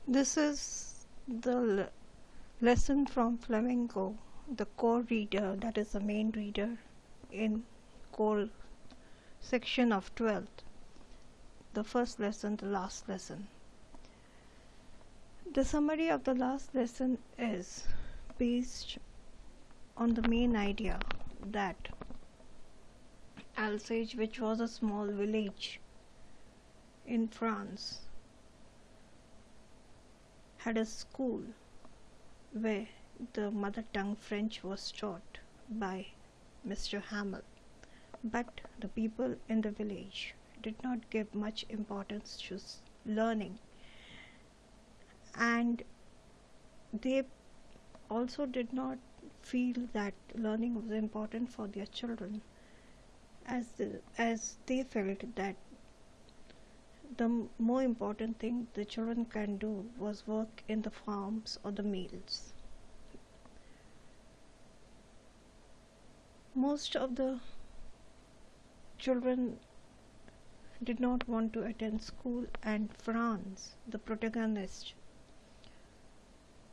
This is the lesson from Flamingo, the core reader, that is the main reader in core section of 12th. The first lesson, the last lesson. The summary of the last lesson is based on the main idea that Alsace, which was a small village in France, had a school where the mother tongue French was taught by Mr. Hamel. But the people in the village did not give much importance to learning, and they also did not feel that learning was important for their children, as they felt that the more important thing the children can do was work in the farms or the mills. Most of the children did not want to attend school, and Franz, the protagonist,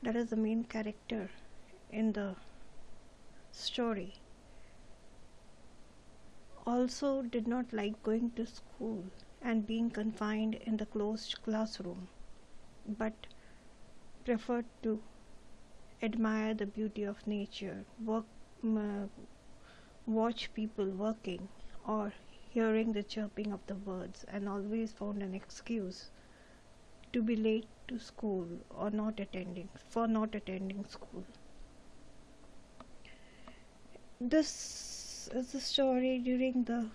that is the main character in the story, also did not like going to school and being confined in the closed classroom, but preferred to admire the beauty of nature, watch people working, or hearing the chirping of the birds, and always found an excuse to be late to school or not attending school. This is the story during the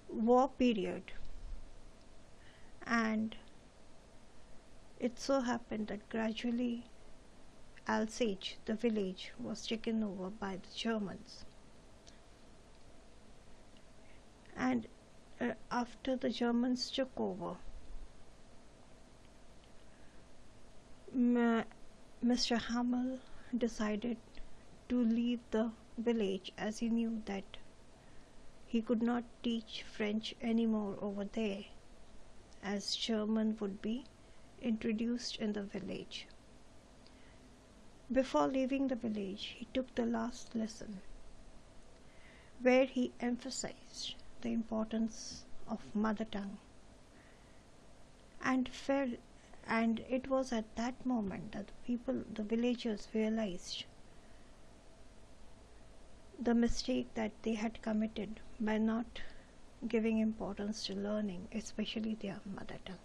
war period, and it so happened that gradually Alsace, the village, was taken over by the Germans. And after the Germans took over, Mr. Hamel decided to leave the village, as he knew that he could not teach French anymore over there, as German would be introduced in the village. Before leaving the village, he took the last lesson, where he emphasized the importance of mother tongue, and it was at that moment that the villagers realized the mistake that they had committed by not giving importance to learning, especially their mother tongue.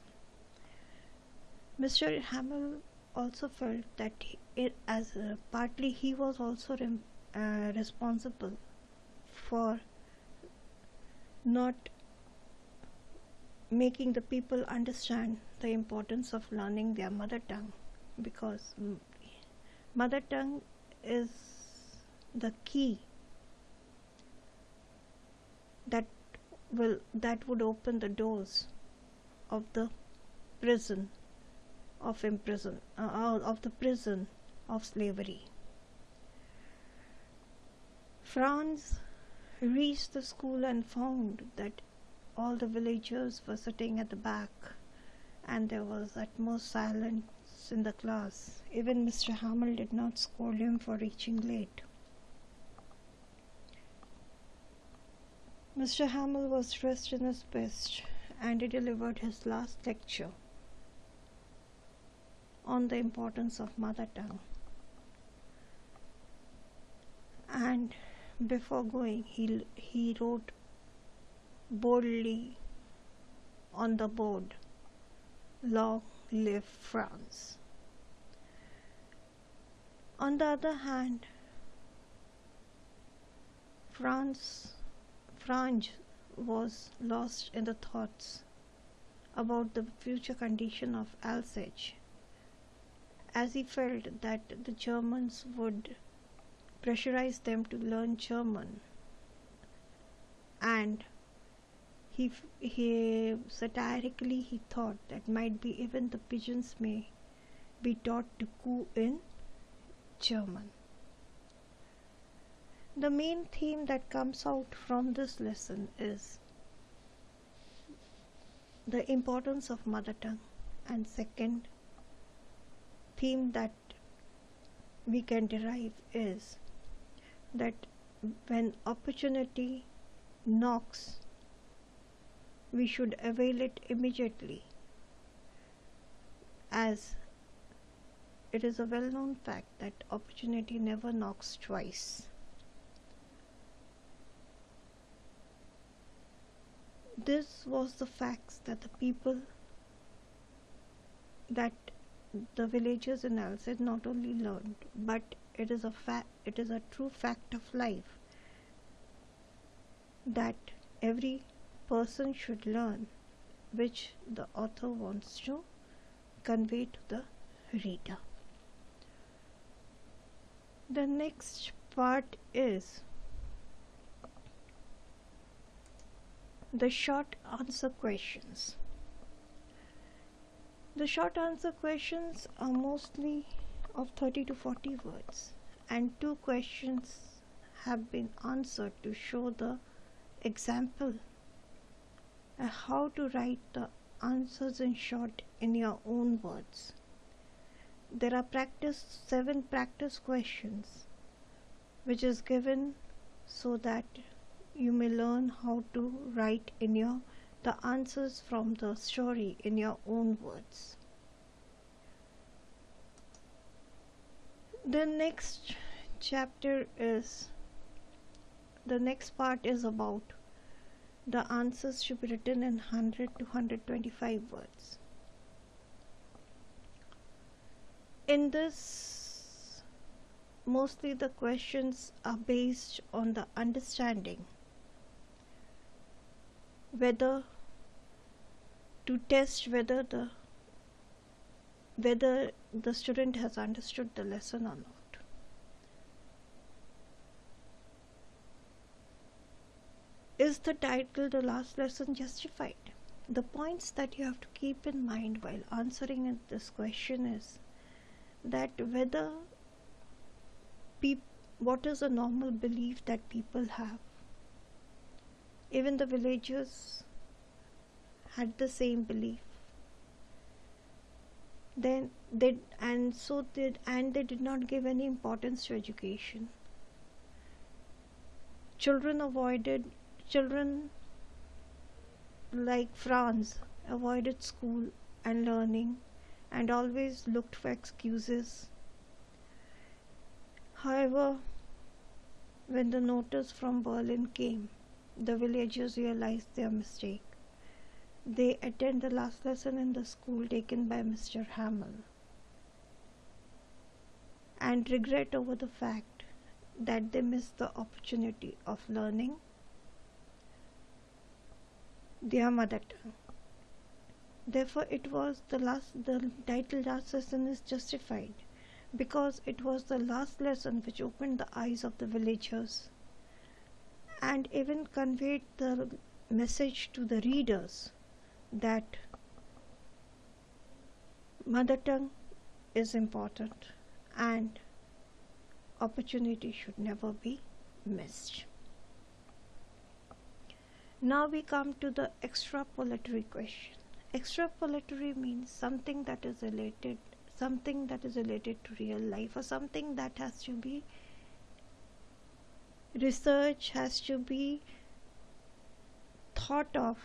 Mr. Hamel also felt that partly he was also responsible for not making the people understand the importance of learning their mother tongue, because mother tongue is the key that would open the doors of the prison of the prison of slavery. Franz reached the school and found that all the villagers were sitting at the back, and there was utmost silence in the class. Even Mr. Hamel did not scold him for reaching late. Mr. Hamel was dressed in his best, and he delivered his last lecture on the importance of mother tongue. And before going, he wrote boldly on the board, "Long live France." On the other hand, Franz was lost in the thoughts about the future condition of Alsace, as he felt that the Germans would pressurize them to learn German, and he satirically he thought that might be even the pigeons may be taught to coo in German. The main theme that comes out from this lesson is the importance of mother tongue, and second theme that we can derive is that when opportunity knocks, we should avail it immediately, as it is a well-known fact that opportunity never knocks twice. This was the facts that the villagers in Alcid not only learned, but it is a true fact of life that every person should learn, which the author wants to convey to the reader. The next part is the short answer questions. The short answer questions are mostly of 30 to 40 words, and 2 questions have been answered to show the example how to write the answers in short in your own words. There are 7 practice questions which is given so that you may learn how to write the answers from the story in your own words. The next part is about the answers should be written in 100 to 125 words. In this, mostly the questions are based on the understanding, whether to test whether the student has understood the lesson or not. Is the title "The Last Lesson" justified? The points that you have to keep in mind while answering this question is that what is a normal belief that people have. Even the villagers had the same belief. They did not give any importance to education. Children like Franz avoided school and learning and always looked for excuses. However, when the notice from Berlin came, the villagers realized their mistake. They attend the last lesson in the school taken by Mr. Hamel and regret over the fact that they missed the opportunity of learning their mother tongue. Therefore, the title "Last Lesson" is justified because it was the last lesson which opened the eyes of the villagers and even conveyed the message to the readers that mother tongue is important and opportunity should never be missed. Now we come to the extrapolatory question. Extrapolatory means something that is related to real life, or something that has to be research, has to be thought of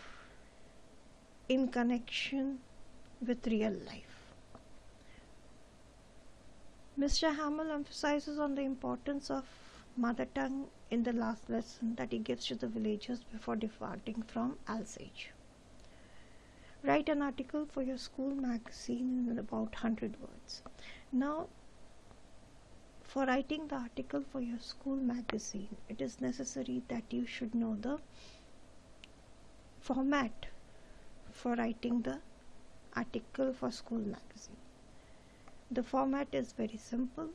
in connection with real life. Mr. Hamel emphasizes on the importance of mother tongue in the last lesson that he gives to the villagers before departing from Alsage. Write an article for your school magazine in about 100 words. Now, for writing the article for your school magazine, it is necessary that you should know the format for writing the article for school magazine. The format is very simple.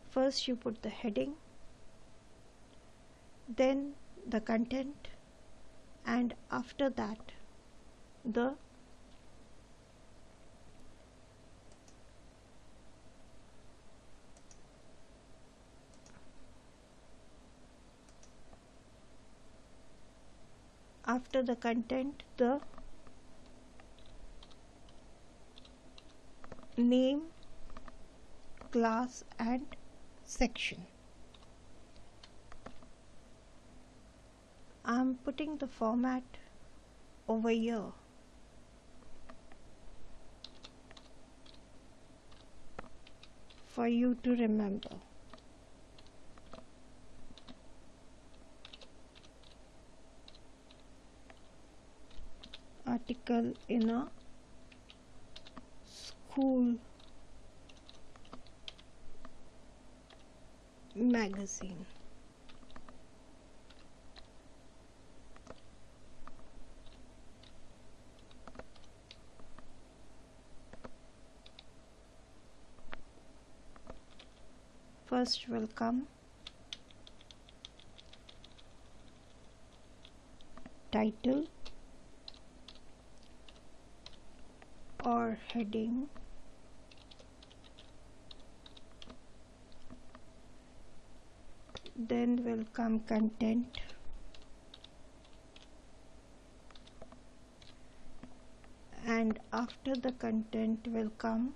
First you put the heading, then the content, and after that the content, the name, class and section. I'm putting the format over here. For you to remember. Article in a school magazine. First will come title or heading, then will come content, and after the content will come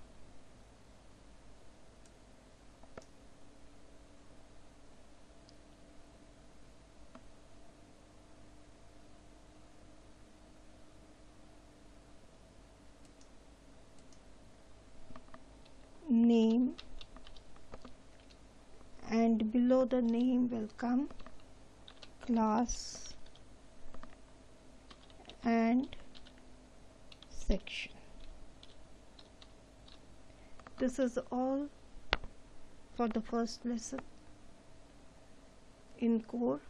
name, and below the name will come class and section. This is all for the first lesson in core.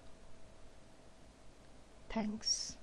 Thanks.